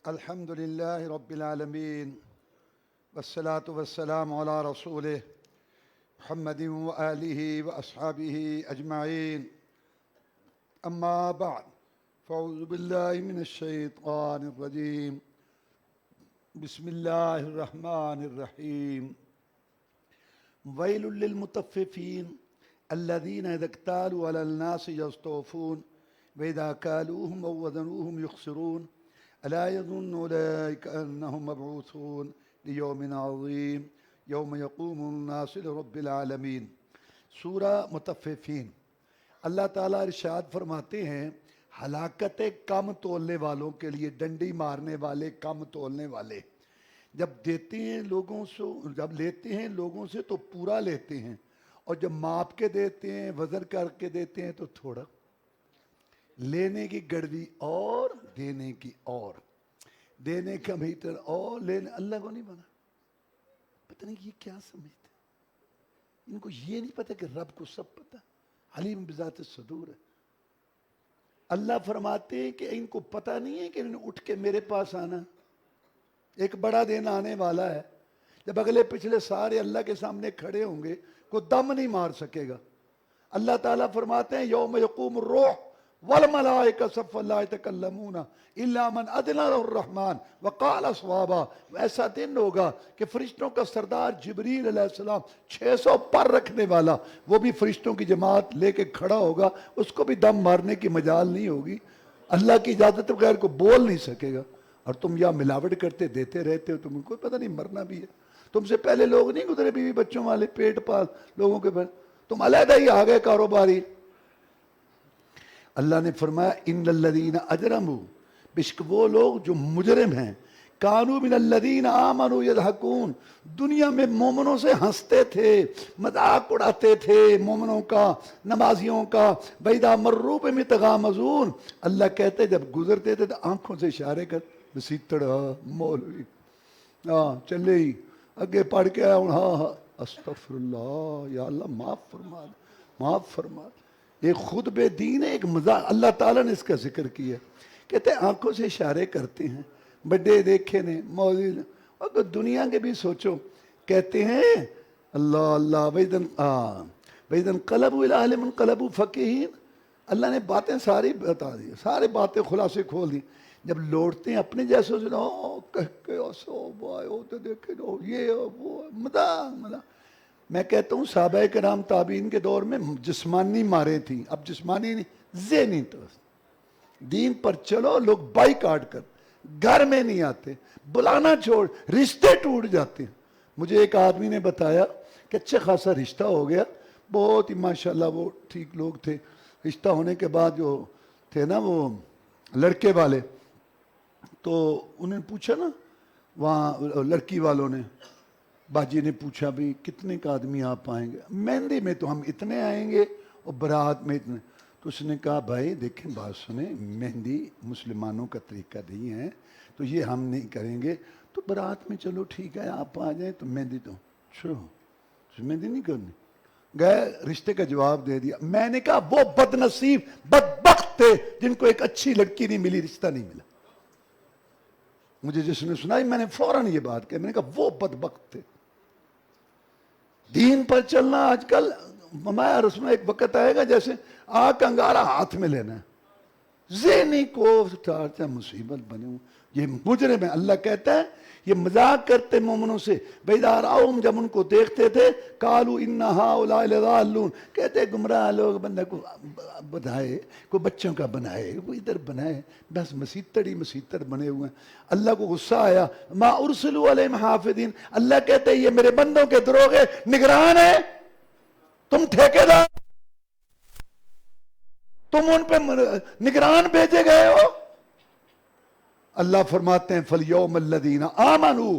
الحمد لله رب العالمين والصلاة والسلام على رسوله محمد وآله وأصحابه أجمعين. أما بعد فأعوذ بالله من الشيطان الرجيم. بسم الله الرحمن الرحيم. ويل للمطففين الذين إذا اكتالوا على الناس يستوفون وإذا كالوهم أو وزنوهم يخسرون ألا يظن أولئك أنهم مبعوثون ليوم عظيم يوم يقوم الناس لرب العالمین. سورہ مطففین. اللہ تعالیٰ ارشاد فرماتے ہیں ہلاکت کم تولنے والوں کے لیے، ڈنڈی مارنے والے، کم تولنے والے جب دیتے ہیں لوگوں سے، جب لیتے ہیں لوگوں سے تو پورا لیتے ہیں، اور جب ماپ کے دیتے ہیں، وزن کر کے دیتے ہیں تو تھوڑا. لینے کی گڑوی اور دینے کی اور، دینے کا میٹر اور لینے. اللہ کو نہیں بنا. پتہ نہیں یہ کیا سمجھتے، ان کو یہ نہیں پتہ کہ رب کو سب پتہ، حلیم بذات الصدور ہے. اللہ فرماتے ہیں کہ ان کو پتہ نہیں ہے کہ انہوں نے اٹھ کے میرے پاس آنا. ایک بڑا دن آنے والا ہے جب اگلے پچھلے سارے اللہ کے سامنے کھڑے ہوں گے، کوئی دم نہیں مار سکے گا. اللہ تعالیٰ فرماتے ہیں یوم یقوم الروح والملائکہ صفا لا یتکلمون الا من اذن له الرحمن وقال صوابا. ایسا دن ہوگا کہ فرشتوں کا سردار جبریل علیہ السلام 600 پر رکھنے والا، وہ بھی فرشتوں کی جماعت لے کے کھڑا ہوگا، اس کو بھی دم مارنے کی مجال نہیں ہوگی. اللہ کی اجازت بغیر کو بول نہیں سکے گا. اور تم یا ملاوٹ کرتے دیتے رہتے ہو، تم کو پتہ نہیں مرنا بھی ہے. تم سے پہلے لوگ نہیں گزرے بیوی بچوں والے، پیٹ پال لوگوں کے بن، تم علیحدہ ہی آگئے کاروباری. اللہ نے فرمایا ان الذین اجرموا، بشک وہ لوگ جو مجرم ہیں، کانوا من الذین آمنوا یضحکون، دنیا میں مومنوں سے ہنستے تھے، مذاق اڑاتے تھے مومنوں کا، نمازیوں کا. وَإِذَا مَرُّوا بِهِمْ يَتَغَامَزُونَ، اللہ کہتے جب گزرتے تھے تو آنکھوں سے اشارے کر، مسیتڑ مولوی چلے ہی اگے پڑھ کے آیا ہوں، ہاں استغفر اللہ، یا اللہ معاف فرما، معاف فرما. ایک خطبہ دین ہے، ایک مزاح. اللہ تعالیٰ نے اس کا ذکر کیا. کہتے ہیں آنکھوں سے اشارے کرتے ہیں، بڑے دیکھے نے موجود. اور دنیا کے بھی سوچو، کہتے ہیں اللہ اللہ وَإِذَا انْقَلَبُوا إِلَىٰ أَهْلِهِمْ انْقَلَبُوا فَكِهِينَ. اللہ نے باتیں ساری بتا دی، سارے باتیں خلاصے کھول دی. جب لوٹتے ہیں اپنے جیسے سے، کہہ کے سو بھائی تو دیکھے دو یہ وہ مداح. میں کہتا ہوں صحابہ کرام تابعین کے دور میں جسمانی مارے تھیں، اب جسمانی نہیں، ذہنی طرف. دین پر چلو، لوگ بائی کاٹ کر گھر میں نہیں آتے، بلانا چھوڑ، رشتے ٹوٹ جاتے ہیں. مجھے ایک آدمی نے بتایا کہ اچھا خاصا رشتہ ہو گیا، بہت ہی ماشاءاللہ وہ ٹھیک لوگ تھے. رشتہ ہونے کے بعد جو تھے نا وہ لڑکے والے، تو انہوں نے پوچھا نا وہاں لڑکی والوں نے، باجی نے پوچھا بھی کتنے کا آدمی آپ آئیں گے؟ مہندی میں تو ہم اتنے آئیں گے اور برات میں اتنے. تو اس نے کہا بھائی دیکھیں بات سنیں، مہندی مسلمانوں کا طریقہ نہیں ہے تو یہ ہم نہیں کریں گے. تو برات میں چلو ٹھیک ہے آپ آ جائیں، تو مہندی تو چھوڑو، مہندی نہیں کرنی. گئے رشتے کا جواب دے دیا. میں نے کہا وہ بد نصیب بدبخت تھے جن کو ایک اچھی لڑکی نہیں ملی، رشتہ نہیں ملا. مجھے جس نے سنائی میں نے فوراً یہ بات کہی، میں نے کہا وہ بدبخت تھے. دین پر چلنا آج کل ہمارا رسم، ایک وقت آئے گا جیسے آگ کا انگارہ ہاتھ میں لینا ہے. ذہنی کو مصیبت بنے ہوں، یہ مجرم ہے. اللہ کہتا ہے یہ مذاق کرتے مومنوں سے. وَإِذَا رَأَوْهُمْ، جب ان کو دیکھتے تھے، قَالُوا إِنَّ هَٰؤُلَاءِ لَضَالُّونَ، کہتے گمراہ لوگ، بندہ کو بنائے، کوئی بچوں کا بنائے، کوئی ادھر بنائے، بس مسیتڑ بنے ہوئے ہیں. اللہ کو غصہ آیا. مَا أُرْسِلُوا عَلَيْهِمْ حَافِظِينَ، اللہ کہتے ہیں یہ میرے بندوں کے دروغے نگران ہیں، تم ٹھیکیدار، تم ان پہ نگران بھیجے گئے ہو. اللہ فرماتے ہیں فَالْيَوْمَ الَّذِينَ آمَنُوا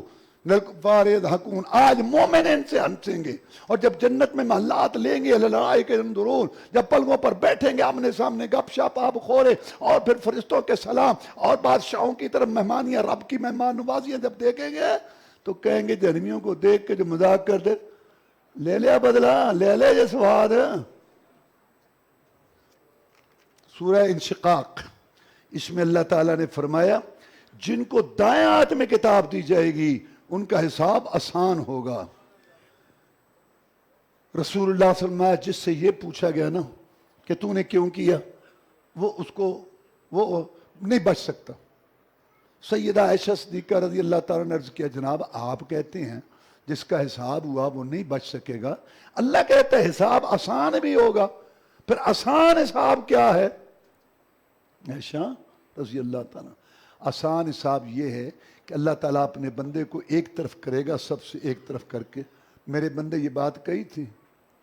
لِلْكُفَّارِ يَضْحَكُونَ، آج مومن ان سے ہنسیں گے. اور جب جنت میں محلات لیں گے، الْمَلَائِکَةُ يَنظُرُونَ، جب پلنگوں پر بیٹھیں گے آمنے سامنے گپ شپ آپ خورے، اور پھر فرشتوں کے سلام اور بادشاہوں کی طرف مہمانیاں، رب کی مہمان نوازیاں جب دیکھیں گے تو کہیں گے جہنمیوں کو دیکھ کے جو مذاق کر دے، لے لیا بدلہ، لے لے یہ سواد. سورہ انشقاق، اس میں اللہ تعالیٰ نے فرمایا جن کو دائیں ہاتھ میں کتاب دی جائے گی ان کا حساب آسان ہوگا۔ رسول اللہ صلی اللہ علیہ وسلم جس سے یہ پوچھا گیا نا کہ تو نے کیوں کیا، وہ نہیں بچ سکتا۔ سیدہ عائشہ صدیقہ رضی اللہ تعالیٰ نے عرض کیا جناب آپ کہتے ہیں جس کا حساب ہوا وہ نہیں بچ سکے گا، اللہ کہتا ہے حساب آسان بھی ہوگا۔ پھر آسان حساب کیا ہے؟ عائشہ رضی اللہ تعالیٰ، آسان حساب یہ ہے کہ اللہ تعالیٰ اپنے بندے کو ایک طرف کرے گا، سب سے ایک طرف کر کے میرے بندے یہ بات کہی تھی،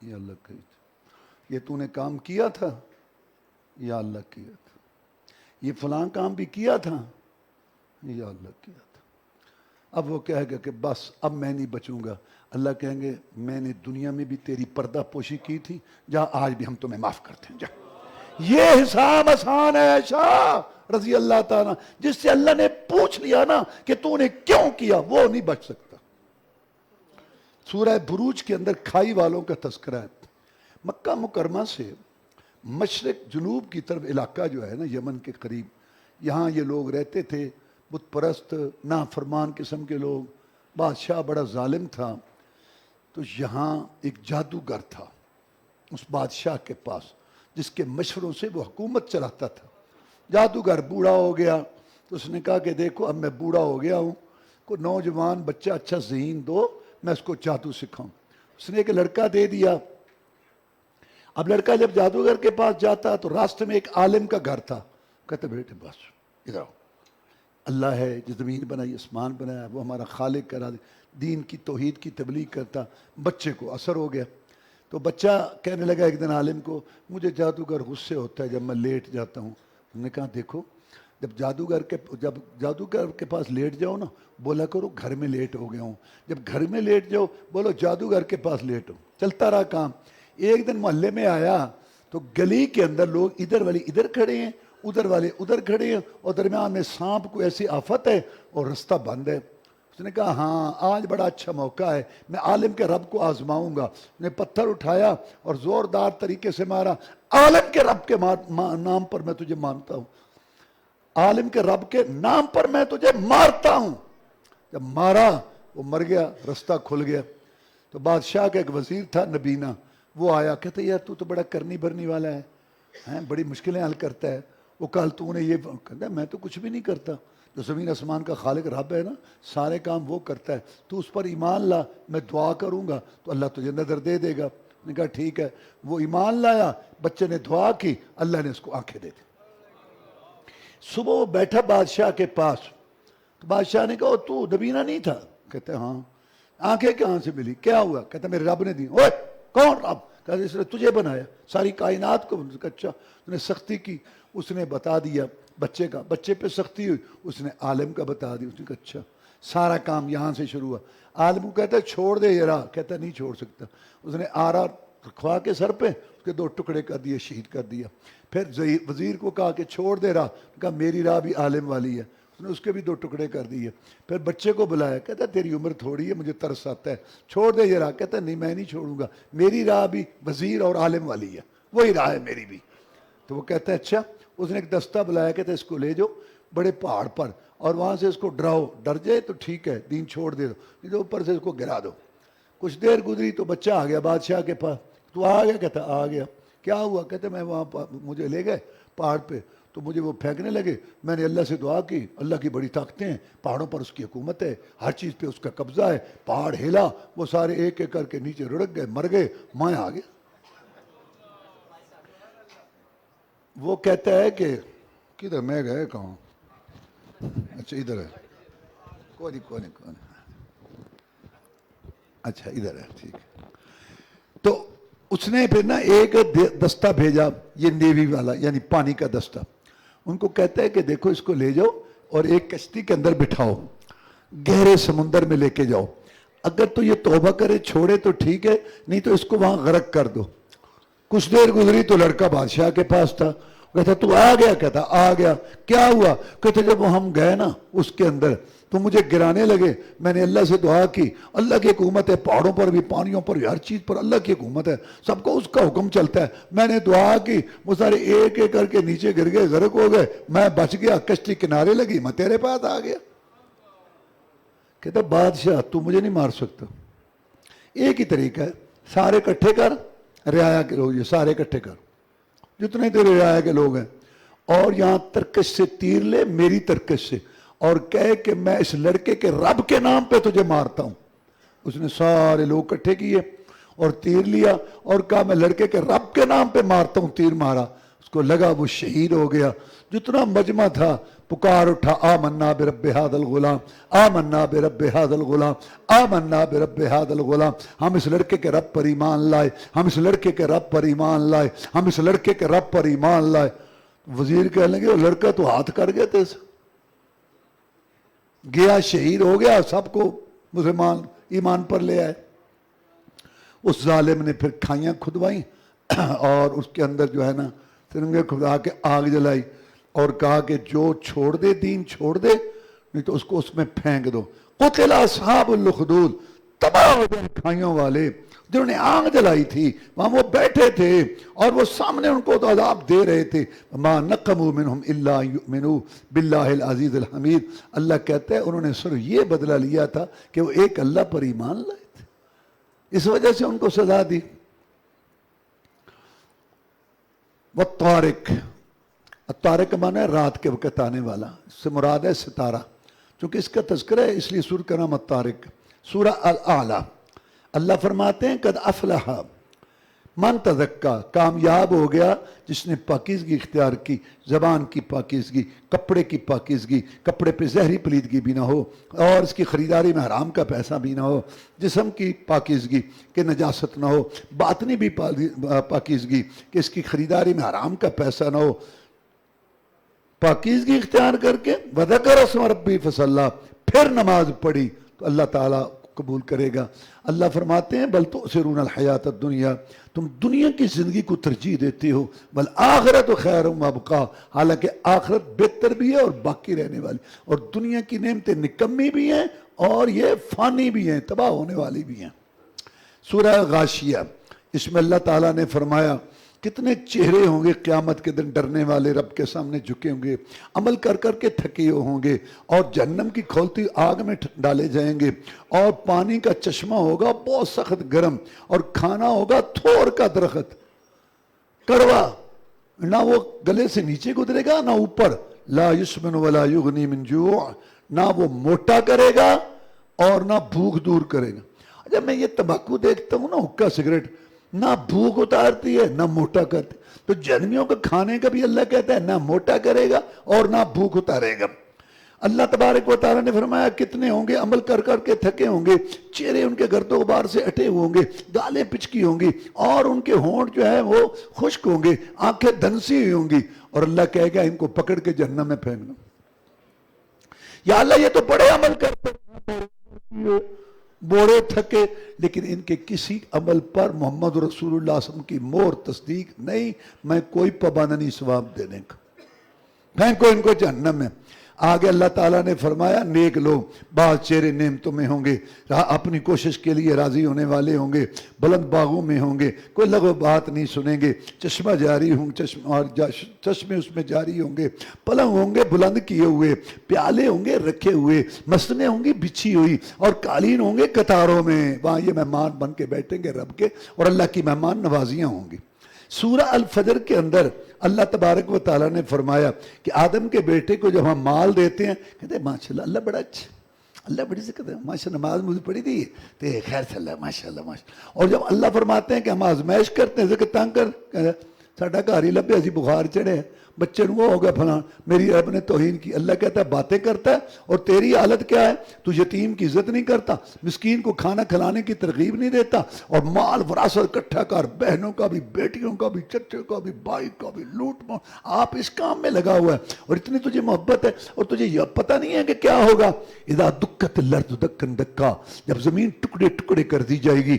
یا اللہ کہی تھی، یہ تو نے کام کیا تھا، یا اللہ کیا تھا، یہ فلاں کام بھی کیا تھا، یا اللہ کیا تھا۔ اب وہ کہے گا کہ بس اب میں نہیں بچوں گا، اللہ کہیں گے میں نے دنیا میں بھی تیری پردہ پوشی کی تھی، جا آج بھی ہم تمہیں معاف کرتے ہیں، جا۔ یہ حساب آسان ہے عائشہ رضی اللہ تعالیٰ، جس سے اللہ نے پوچھ لیا نا کہ تو نے کیوں کیا، وہ نہیں بچ سکتا۔ سورہ بروج کے اندر کھائی والوں کا تذکرہ ہے۔ مکہ مکرمہ سے مشرق جنوب کی طرف علاقہ جو ہے نا یمن کے قریب، یہاں یہ لوگ رہتے تھے، بت پرست نافرمان قسم کے لوگ، بادشاہ بڑا ظالم تھا۔ تو یہاں ایک جادوگر تھا اس بادشاہ کے پاس، جس کے مشوروں سے وہ حکومت چلاتا تھا۔ جادوگر بوڑھا ہو گیا تو اس نے کہا کہ دیکھو اب میں بوڑھا ہو گیا ہوں، کوئی نوجوان بچہ اچھا ذہین دو، میں اس کو جادو سکھاؤں۔ اس نے ایک لڑکا دے دیا۔ اب لڑکا جب جادوگر کے پاس جاتا تو راستے میں ایک عالم کا گھر تھا، کہتے بیٹے بس ادھر آؤ، اللہ ہے جو زمین بنائی اسمان بنایا، وہ ہمارا خالق کرا دین کی توحید کی تبلیغ کرتا۔ بچے کو اثر ہو گیا تو بچہ کہنے لگا ایک دن عالم کو، مجھے جادوگر غصے ہوتا ہے جب میں لیٹ جاتا ہوں۔ انہوں نے کہا دیکھو جب جادوگر کے پاس لیٹ جاؤ نا بولا کرو گھر میں لیٹ ہو گیا ہوں، جب گھر میں لیٹ جاؤ بولو جادوگر کے پاس لیٹ ہو۔ چلتا رہا کام۔ ایک دن محلے میں آیا تو گلی کے اندر لوگ ادھر والے ادھر کھڑے ہیں، ادھر والے ادھر کھڑے ہیں، اور درمیان میں سانپ کو ایسی آفت ہے اور رستہ بند ہے۔ اس نے کہا ہاں آج بڑا اچھا موقع ہے، میں عالم کے رب کو آزماؤں گا۔ اس نے پتھر اٹھایا اور زوردار طریقے سے مارا، عالم کے رب کے نام پر میں تجھے مانتا ہوں، عالم کے رب کے نام پر میں تجھے مارتا ہوں۔ جب مارا وہ مر گیا، رستہ کھل گیا۔ تو بادشاہ کا ایک وزیر تھا نبینا، وہ آیا، کہتا یار تو بڑا کرنی بھرنی والا ہے، بڑی مشکلیں حل کرتا ہے۔ وہ کل تو نے یہ کہتا میں تو کچھ بھی نہیں کرتا، جو زمین آسمان کا خالق رب ہے نا سارے کام وہ کرتا ہے، تو اس پر ایمان لا، میں دعا کروں گا تو اللہ تجھے نظر دے دے گا۔ نے کہا ٹھیک ہے۔ وہ ایمان لایا، بچے نے دعا کی، اللہ نے اس کو آنکھیں دے دی۔ صبح وہ بیٹھا بادشاہ کے پاس، تو بادشاہ نے کہا تو نبینا نہیں تھا؟ کہتے ہاں۔ آنکھیں کہاں سے ملی؟ کیا ہوا؟ کہتا میرے رب نے دی۔ اوے کون رب؟ کہتے اس نے تجھے بنایا، ساری کائنات کو۔ اچھا۔ اس نے سختی کی، اس نے بتا دیا بچے کا، بچے پہ سختی ہوئی، اس نے عالم کا بتا دیا۔ اس نے کہا اچھا، سارا کام یہاں سے شروع ہوا۔ عالم کو کہتا ہے چھوڑ دے یہ راہ، کہتا نہیں چھوڑ سکتا۔ اس نے آرا رکھوا کے سر پہ اس کے 2 ٹکڑے کر دیے، شہید کر دیا۔ پھر وزیر کو کہا کہ چھوڑ دے راہ، کہا میری راہ بھی عالم والی ہے، اس نے اس کے بھی 2 ٹکڑے کر دیے۔ پھر بچے کو بلایا، کہتا تیری عمر تھوڑی ہے، مجھے ترس آتا ہے، چھوڑ دے یہ راہ۔ کہتا نہیں میں نہیں چھوڑوں گا، میری راہ بھی وزیر اور عالم والی ہے، وہی راہ ہے میری بھی۔ تو وہ کہتا ہے اچھا۔ اس نے ایک دستہ بلایا، کہتا اس کو لے جاؤ بڑے پہاڑ پر اور وہاں سے اس کو ڈراؤ، ڈر جائے تو ٹھیک ہے دین چھوڑ دے دو، نہیں تو اوپر سے اس کو گرا دو۔ کچھ دیر گزری تو بچہ آ گیا بادشاہ کے پاس۔ تو آ گیا؟ کہتا آ گیا۔ کیا ہوا؟ کہتے میں وہاں مجھے لے گئے پہاڑ پہ تو مجھے وہ پھینکنے لگے، میں نے اللہ سے دعا کی، اللہ کی بڑی طاقتیں ہیں، پہاڑوں پر اس کی حکومت ہے، ہر چیز پہ اس کا قبضہ ہے، پہاڑ ہلا، وہ سارے ایک ایک کر کے نیچے رڑک گئے، مر گئے، میں آ گیا۔ وہ کہتا ہے کہ کدھر میں گئے کہاں؟ اچھا ادھر ہے، کوئی نہیں، اچھا ادھر ہے، ٹھیک ہے۔ تو اس نے پھر نا ایک دستہ بھیجا، یہ نیوی والا یعنی پانی کا دستہ، ان کو کہتا ہے کہ دیکھو اس کو لے جاؤ اور ایک کشتی کے اندر بٹھاؤ، گہرے سمندر میں لے کے جاؤ، اگر تو یہ توبہ کرے چھوڑے تو ٹھیک ہے، نہیں تو اس کو وہاں غرق کر دو۔ کچھ دیر گزری تو لڑکا بادشاہ کے پاس تھا، کہتا تو آ گیا؟ کہتا آ گیا۔ کیا ہوا؟ کہتے جب ہم گئے نا اس کے اندر تو مجھے گرانے لگے، میں نے اللہ سے دعا کی، اللہ کی حکومت ہے، پہاڑوں پر بھی، پانیوں پر بھی، ہر چیز پر اللہ کی حکومت ہے، سب کو اس کا حکم چلتا ہے۔ میں نے دعا کی، وہ سارے ایک ایک کر کے نیچے گر گئے، غرق ہو گئے، میں بچ گیا، کشتی کنارے لگی، میں تیرے پاس آ گیا۔ کہتا بادشاہ تو مجھے نہیں مار سکتا، ایک ہی طریقہ ہے، سارے اکٹھے کر، رعایا کے لوگ، یہ سارے اکٹھے کر جتنے تیرے رعایا کے لوگ ہیں، اور یہاں ترکش سے تیر لے، میری ترکش سے، اور کہے کہ میں اس لڑکے کے رب کے نام پہ تجھے مارتا ہوں۔ اس نے سارے لوگ اکٹھے کیے اور تیر لیا اور کہا میں لڑکے کے رب کے نام پہ مارتا ہوں، تیر مارا، اس کو لگا وہ شہید ہو گیا۔ جتنا مجمع تھا پکار اٹھا، آمنا برب ھذا الغلام، آمنا برب ھذا الغلام، آمنا برب ھذا الغلام۔ ہم اس لڑکے کے رب پر ایمان لائے، ہم اس لڑکے کے رب پر ایمان لائے، ہم اس لڑکے کے رب پر ایمان لائے۔ وزیر کہنے لگے وہ لڑکا تو ہاتھ کر گیا تھے، گیا شہید ہو گیا، سب کو مسلمان ایمان پر لے آئے۔ اس ظالم نے پھر کھائیاں کھدوائیں اور اس کے اندر جو ہے نا ترنگے کھدا کے آگ جلائی اور کہا کہ جو چھوڑ دے دین چھوڑ دے، نہیں تو اس کو اس میں پھینک دو۔ قتل اصحاب الاخدود، تباہ ہو گئے کھائیوں والے جنہوں نے آگ جلائی تھی، وہاں وہ بیٹھے تھے اور وہ سامنے ان کو عذاب دے رہے تھے۔ ما نقموا منہم الا ان یؤمنوا باللہ العزیز الحمید۔ اللہ کہتا ہے انہوں نے صرف یہ بدلہ لیا تھا کہ وہ ایک اللہ پر ایمان لائے تھے، اس وجہ سے ان کو سزا دی۔ والطارق، الطارق معنی ہے رات کے وقت آنے والا، اس سے مراد ہے ستارہ، چونکہ اس کا تذکرہ ہے اس لیے سورہ کا نام الطارق۔ سورہ الاعلیٰ، اللہ فرماتے ہیں قد افلح من تزکا، کامیاب ہو گیا جس نے پاکیزگی اختیار کی، زبان کی پاکیزگی، کپڑے کی پاکیزگی، کپڑے پہ زہری پلیدگی بھی نہ ہو اور اس کی خریداری میں حرام کا پیسہ بھی نہ ہو، جسم کی پاکیزگی کہ نجاست نہ ہو، باطنی بھی پاکیزگی کہ اس کی خریداری میں حرام کا پیسہ نہ ہو، پاکیزگی اختیار کر کے وذکر اسم ربی فصلی، پھر نماز پڑھی تو اللہ تعالیٰ قبول کرے گا۔ اللہ فرماتے ہیں بل تؤثرون الحیات الدنیا، تم دنیا کی زندگی کو ترجیح دیتے ہو، والآخرۃ خیر وابقیٰ، حالانکہ آخرت بہتر بھی ہے اور باقی رہنے والی، اور دنیا کی نعمتیں نکمی بھی ہیں اور یہ فانی بھی ہیں، تباہ ہونے والی بھی ہیں۔ سورہ غاشیہ، اس میں اللہ تعالیٰ نے فرمایا کتنے چہرے ہوں گے قیامت کے دن ڈرنے والے، رب کے سامنے جھکے ہوں گے، عمل کر کر کے تھکے ہوں گے، اور جہنم کی کھولتی آگ میں ڈالے جائیں گے، اور پانی کا چشمہ ہوگا بہت سخت گرم، اور کھانا ہوگا تھور کا درخت کڑوا، نہ وہ گلے سے نیچے گزرے گا نہ اوپر، لا یسمن ولا یغنی من جوع، نہ وہ موٹا کرے گا اور نہ بھوک دور کرے گا۔ جب میں یہ تمباکو دیکھتا ہوں نا، حقہ سگریٹ، نہ بھوک اتارتی ہے نہ موٹا کرتی، تو جہنمیوں کے کھانے کا بھی اللہ کہتا ہے نہ موٹا کرے گا اور نہ بھوک اتارے گا۔ اللہ تبارک و تعالیٰ نے فرمایا کتنے ہوں گے عمل کر کر کے تھکے ہوں گے، چہرے ان کے گرد و غبار سے اٹے ہوئے ہوں گے، گالیں پچکی ہوں گی، اور ان کے ہونٹ جو ہے وہ خشک ہوں گے، آنکھیں دھنسی ہوئی ہوں گی، اور اللہ کہے گا ان کو پکڑ کے جہنم میں پھینک دو۔ یا اللہ یہ تو بڑے عمل کرتے ہیں، بوڑے تھکے، لیکن ان کے کسی عمل پر محمد رسول اللہ صلی اللہ علیہ وسلم کی مہر تصدیق نہیں، میں کوئی پابند نہیں ثواب دینے کا، پھینکو ان کو جہنم میں۔ آگے اللہ تعالیٰ نے فرمایا نیک لوگ بعض چہرے نعمتوں میں ہوں گے، اپنی کوشش کے لیے راضی ہونے والے ہوں گے، بلند باغوں میں ہوں گے، کوئی لغو بات نہیں سنیں گے، چشمہ جاری ہوں اور چشمے اس میں جاری ہوں گے، پلنگ ہوں گے بلند کیے ہوئے، پیالے ہوں گے رکھے ہوئے، مسنیں ہوں گی بچھی ہوئی، اور قالین ہوں گے قطاروں میں، وہاں یہ مہمان بن کے بیٹھیں گے رب کے، اور اللہ کی مہمان نوازیاں ہوں گی۔ سورہ الفجر کے اندر اللہ تبارک و تعالیٰ نے فرمایا کہ آدم کے بیٹے کو جب ہم مال دیتے ہیں کہتے ہیں ماشاءاللہ اللہ بڑا اچھا، اللہ بڑی ذکر ہے، ماشاءاللہ نماز مجھے پڑھی دی تو خیر صلی اللہ ماشاءاللہ ماشاءاللہ۔ اور جب اللہ فرماتے ہیں کہ ہم آزمائش کرتے ہیں ذکر تنگ کر ساڈا گھر ہی لبے اسی بخار چڑھے ہیں، بچے وہ ہو گیا فلاں، میری رب نے توہین کی۔ اللہ کہتا ہے باتیں کرتا ہے اور تیری حالت کیا ہے، تو یتیم کی عزت نہیں کرتا، مسکین کو کھانا کھلانے کی ترغیب نہیں دیتا، اور مال وراثت اکٹھا کر، بہنوں کا بھی، بیٹیوں کا بھی، چچے کا بھی، بھائی کا بھی لوٹ مار، آپ اس کام میں لگا ہوا ہے، اور اتنی تجھے محبت ہے، اور تجھے یہ پتہ نہیں ہے کہ کیا ہوگا۔ اذا دکت الارض دکن دکا، جب زمین ٹکڑے ٹکڑے کر دی جائے گی،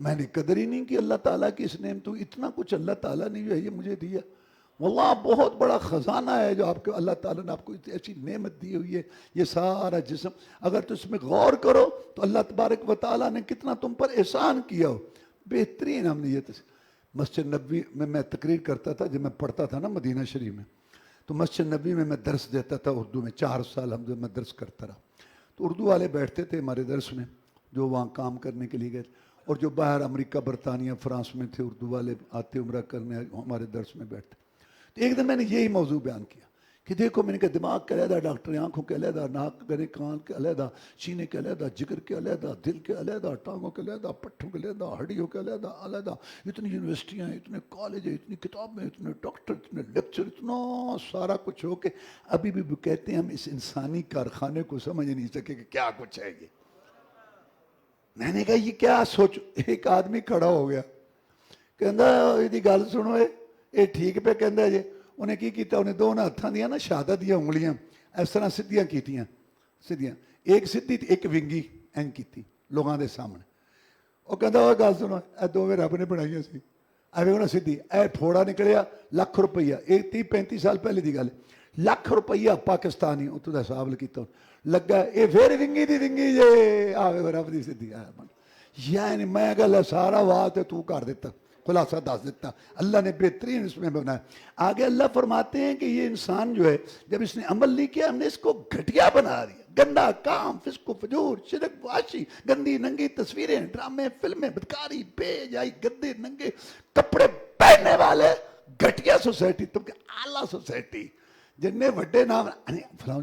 میں نے قدر ہی نہیں کی اللہ تعالیٰ کی اس نعمت. اتنا کچھ اللہ تعالیٰ نے جو ہے یہ مجھے دیا. واللہ بہت بڑا خزانہ ہے جو آپ کو اللہ تعالیٰ نے آپ کو ایسی نعمت دی ہوئی ہے. یہ سارا جسم اگر تو اس میں غور کرو تو اللہ تبارک و تعالیٰ نے کتنا تم پر احسان کیا ہو. بہترین ہم نے یہ مسجد نبوی میں تقریر کرتا تھا جب میں پڑھتا تھا نا مدینہ شریف میں. تو مسجد نبوی میں درس دیتا تھا اردو میں. 4 سال میں درس کرتا رہا. تو اردو والے بیٹھتے تھے ہمارے درس میں جو وہاں کام کرنے کے لیے گئے تھے، اور جو باہر امریکہ برطانیہ فرانس میں تھے اردو والے آتے عمرہ کرنے ہمارے درس میں بیٹھتے. تو ایک دن میں نے یہی موضوع بیان کیا کہ دیکھو میں نے کہا دماغ کے علیحدہ ڈاکٹر، آنکھوں کے علیحدہ، ناک گلے کان کے علیحدہ، سینے کے علیحدہ، جگر کے علیحدہ، دل کے علیحدہ، ٹانگوں کے علیحدہ، پٹھوں کے علیحدہ، ہڈیوں کے علیحدہ علیحدہ. اتنی یونیورسٹیاں ہیں، اتنے کالج ہیں، اتنی کتابیں، اتنے ڈاکٹر، اتنے لیکچر، اتنا سارا کچھ ہو کے ابھی بھی کہتے ہیں ہم اس انسانی کارخانے کو سمجھ نہیں سکے کہ کیا کچھ ہے یہ. میں نے کہا یہ کیا سوچو. ایک آدمی کھڑا ہو گیا کہندا یہ گل سنو یہ ٹھیک پہ کہندا جی. انہیں کی کیتا، انہیں دونوں ہاتھاں دیا نا شہادت دیا انگلیاں اس طرح سیدھیاں کیتیاں، سیدھیاں ایک سیدھی ایک ونگی این کیتی لوگوں دے سامنے. وہ کہندا وہ گل سنو اے دوویں رب نے بنائیاں سی. ایویں نہ سیدھی اے پھوڑا نکلیا ₹1,00,000 یہ 30-35 سال پہلے دی گل. ₹1,00,000 پاکستانی اتوں دا حساب کیتا لگا یہ پھر ونگی دی ونگی جے آوے رب دی سیدھی. یعنی میں گل سارا واہ تے تو کر دیتا، خلاصہ دس دیتا. اللہ نے بہترین اس میں بنایا. آگے اللہ فرماتے ہیں کہ یہ انسان جو ہے جب اس نے عمل نہیں کیا ہم نے اس کو گھٹیا بنا دیا. گندا کام، فسق و فجور، شرک، فحاشی، گندی ننگی تصویریں، ڈرامے، فلمیں، بدکاری، بے جائی گندے ننگے کپڑے پہننے والے. گھٹیا سوسائٹی، تم کہ اعلیٰ سوسائٹی جن میں وڈے نام فلاں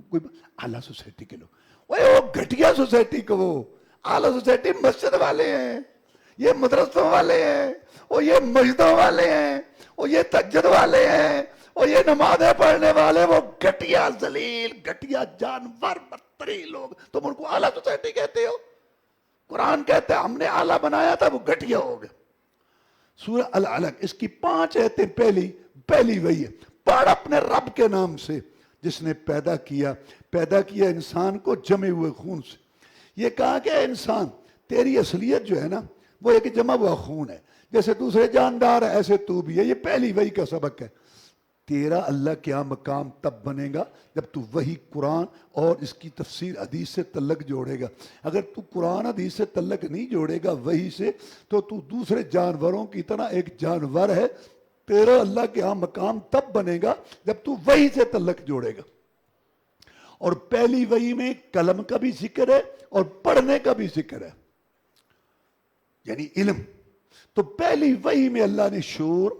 کوئی اعلیٰ سوسائٹی کے لوگ وہ گھٹیا سوسائٹی کو وہ اعلیٰ سوسائٹی مسجد والے ہیں، یہ مدرسوں والے ہیں، وہ یہ مسجدوں والے ہیں، وہ یہ تہجد والے ہیں، وہ یہ نمازیں پڑھنے والے. وہ گھٹیا ذلیل گھٹیا جانور بدترین لوگ تم ان کو اعلیٰ سوسائٹی کہتے ہو. قرآن کہتے ہیں ہم نے اعلیٰ بنایا تھا وہ گھٹیا ہو گئے. سورہ العلق اس کی 5 آیتیں پہلی وہی ہے. پڑھ اپنے رب کے نام سے جس نے پیدا کیا انسان کو جمے ہوئے خون سے. یہ کہا کہ انسان تیری اصلیت جو ہے نا وہ ایک جمع ہوا خون ہے، جیسے دوسرے جاندار ہے ایسے تو بھی ہے. یہ پہلی وحی کا سبق ہے. تیرا اللہ کیا مقام تب بنے گا جب تو وہی قرآن اور اس کی تفسیر حدیث سے تعلق جوڑے گا. اگر تو قرآن حدیث سے تعلق نہیں جوڑے گا وہی سے تو دوسرے جانوروں کی طرح ایک جانور ہے. تیرا اللہ کے ہاں مقام تب بنے گا جب تو وہی سے تعلق جوڑے گا. اور پہلی وحی میں قلم کا بھی ذکر ہے اور پڑھنے کا بھی ذکر ہے، یعنی علم. تو پہلی وحی میں اللہ نے شعور،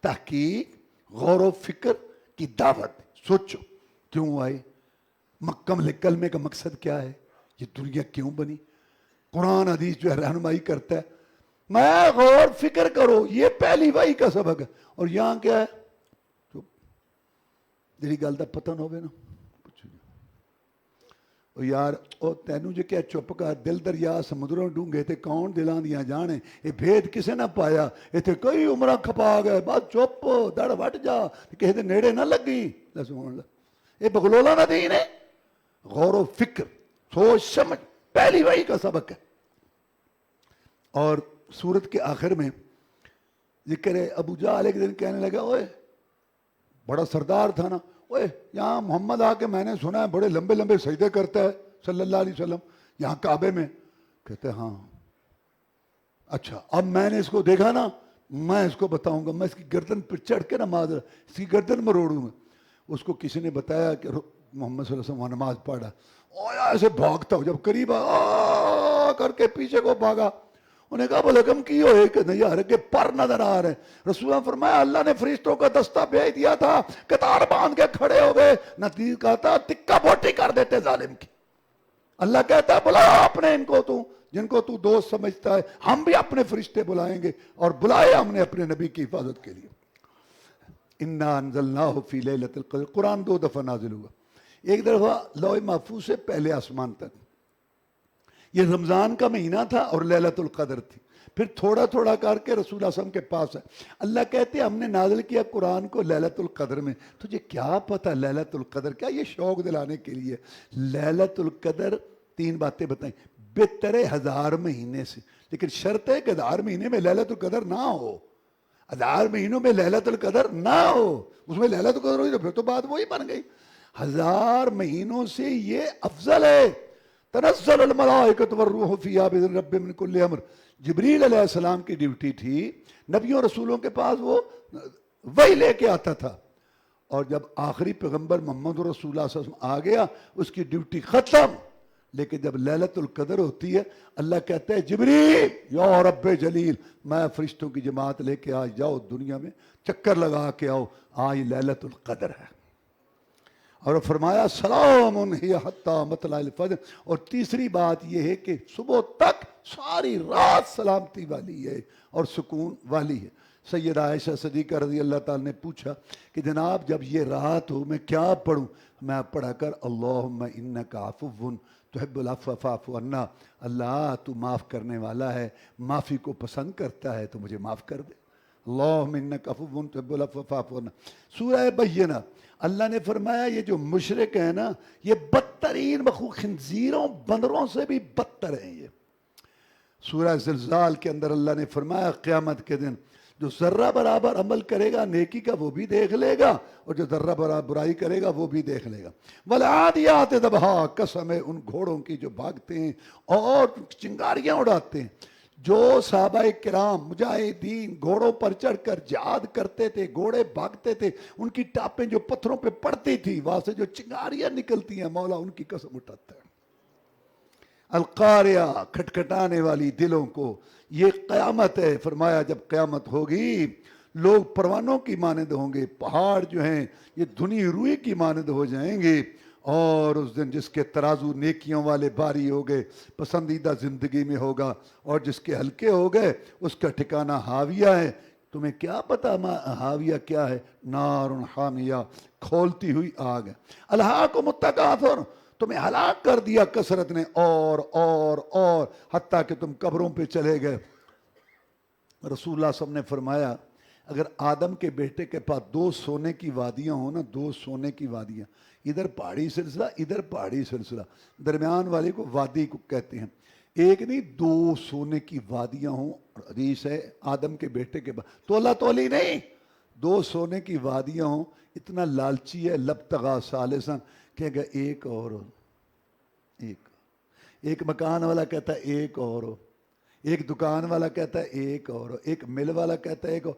تحقیق، غور و فکر کی دعوت. سوچو کیوں آئے، کلمے کا مقصد کیا ہے، یہ دنیا کیوں بنی. قرآن حدیث جو ہے رہنمائی کرتا ہے. میں غور فکر کرو، یہ پہلی وحی کا سبق ہے. اور یہاں کیا ہے جی گل کا پتہ نہ ہوئے نا یار تینوں جی کیا چپ کر دل دریا سمندروں ڈونگے تے کون دلاں دیاں جانے یہ بھید کسے نہ پایا اتنے کئی عمرہ کھپا گئے بس چپ دڑ وٹ جا کسی دے نیڑے نہ لگی. سن یہ بغلولا نہ دین ہے. غور و فکر سوچ سمجھ پہلی وحی کا سبق ہے. اور سورت کے آخر میں ذکر ہے ابو جہل ایک دن کہنے لگا اوئے بڑا سردار تھا نا، اوئے یہاں محمد آ کے میں نے سنا ہے بڑے لمبے لمبے سجدے کرتا ہے صلی اللہ علیہ وسلم یہاں کعبے میں. کہتے ہیں ہاں. اچھا اب میں نے اس کو دیکھا نا میں اس کو بتاؤں گا، میں اس کی گردن پہ چڑھ کے نماز اس کی گردن مروڑوں گا. اس کو کسی نے بتایا کہ محمد صلی اللہ علیہ وسلم وہاں نماز پڑھا. اویا ایسے بھاگتا ہو، جب قریب آ کر کے پیچھے کو بھاگا. انہیں کہا بلکم کی ہوئے کہ نہیں یار کہ پر نظر آ رہے. رسول اللہ فرمایا اللہ نے فرشتوں کا دستہ بھیج دیا تھا، قطار باندھ کے کھڑے ہو گئے. نتیجہ کہتا تکا بوٹی کر دیتے ظالم کی. اللہ کہتا ہے بلا اپنے ان کو تو جن کو تو دوست سمجھتا ہے، ہم بھی اپنے فرشتے بلائیں گے اور بلائے ہم نے اپنے نبی کی حفاظت کے لیے. انا انزلناہ فی لیلۃ القدر. قرآن 2 دفعہ نازل ہوا، ایک دفعہ لوح محفوظ سے پہلے آسمان تک. یہ رمضان کا مہینہ تھا اور لیلۃ القدر تھی. پھر تھوڑا تھوڑا کر کے رسول اللہ صلی اللہ علیہ وسلم کے پاس ہے. اللہ کہتے ہیں ہم نے نازل کیا قرآن کو لیلۃ القدر میں. تجھے کیا پتہ لیلۃ القدر کیا؟ یہ شوق دلانے کے لیے. لیلۃ القدر 3 باتیں بتائیں بہتر 1000 مہینے سے. لیکن شرط ہے کہ 1000 مہینے میں لیلۃ القدر نہ ہو، 1000 مہینوں میں لیلۃ القدر نہ ہو، اس میں لیلۃ القدر ہوئی تو پھر تو بات وہی بن گئی۔ 1000 مہینوں سے یہ افضل ہے۔ تنزل الملائکۃ والروح فیہا بإذن ربہم من کل امر۔ جبریل علیہ السلام کی ڈیوٹی تھی نبیوں رسولوں کے پاس وہ وہی لے کے آتا تھا، اور جب آخری پیغمبر محمد رسول اللہ صلی اللہ علیہ وسلم آ گیا اس کی ڈیوٹی ختم۔ لیکن جب لیلۃ القدر ہوتی ہے اللہ کہتا ہے جبریل یا رب جلیل، میں فرشتوں کی جماعت لے کے آج جاؤ دنیا میں چکر لگا کے آؤ، آج لیلۃ القدر ہے۔ اور فرمایا سلام ہی حتی مطلع الفجر۔ اور تیسری بات یہ ہے کہ صبح تک ساری رات سلامتی والی ہے اور سکون والی ہے۔ سیدہ عائشہ صدیقہ رضی اللہ تعالی نے پوچھا کہ جناب جب یہ رات ہو میں کیا پڑھوں؟ میں پڑھا کر اللہم انک عفو تحب العفو فاعف عنا، اللہ تو معاف کرنے والا ہے، معافی کو پسند کرتا ہے تو مجھے معاف کر دے۔ اللہم انک عفو تحب العفو فاعف عنا۔ سورہ بینہ اللہ نے فرمایا یہ جو مشرک ہیں نا یہ بدترین مخلوق، خنزیروں بندروں سے بھی بدتر ہیں یہ۔ سورہ زلزال کے اندر اللہ نے فرمایا قیامت کے دن جو ذرہ برابر عمل کرے گا نیکی کا وہ بھی دیکھ لے گا، اور جو ذرہ برابر برائی کرے گا وہ بھی دیکھ لے گا۔ والعادیات ضبحا، قسم ہے ان گھوڑوں کی جو بھاگتے ہیں اور چنگاریاں اڑاتے ہیں۔ جو صحابہ کرام مجاہدین گھوڑوں پر چڑھ کر جہاد کرتے تھے، گھوڑے بھاگتے تھے، ان کی ٹاپیں جو پتھروں پہ پڑتی تھی وہاں سے جو چنگاریاں نکلتی ہیں مولا ان کی قسم اٹھاتا ہے۔ القاریہ، کھٹکھٹانے والی دلوں کو، یہ قیامت ہے۔ فرمایا جب قیامت ہوگی لوگ پروانوں کی مانند ہوں گے، پہاڑ جو ہیں یہ دھنی روئی کی مانند ہو جائیں گے، اور اس دن جس کے ترازو نیکیوں والے باری ہو گئے پسندیدہ زندگی میں ہوگا، اور جس کے ہلکے ہو گئے اس کا ٹھکانہ ہاویہ ہے۔ تمہیں کیا پتا ہاویہ کیا ہے؟ نار حامیہ، کھولتی ہوئی آگ ہے۔ الہاکم التکاثر، تمہیں ہلاک کر دیا کثرت نے، اور حتیٰ کہ تم قبروں پہ چلے گئے۔ رسول اللہ صلی اللہ علیہ وسلم نے فرمایا اگر آدم کے بیٹے کے پاس 2 سونے کی وادیاں ہوں نا، 2 سونے کی وادیاں، ادھر پہاڑی سلسلہ ادھر پہاڑی سلسلہ، درمیان والے کو وادی کو کہتے ہیں، ایک نہیں 2 سونے کی وادیاں ہوں، حدیث ہے آدم کے بیٹے کے پاس، تولا تولی نہیں، 2 سونے کی وادیاں ہوں، اتنا لالچی ہے لبتغا ثالثاً کہ اگر ایک اور ہو، ایک مکان والا کہتا ہے ایک اور ہو، ایک دکان والا کہتا ہے ایک اور ہو، ایک مل والا کہتا ہے ایک اور،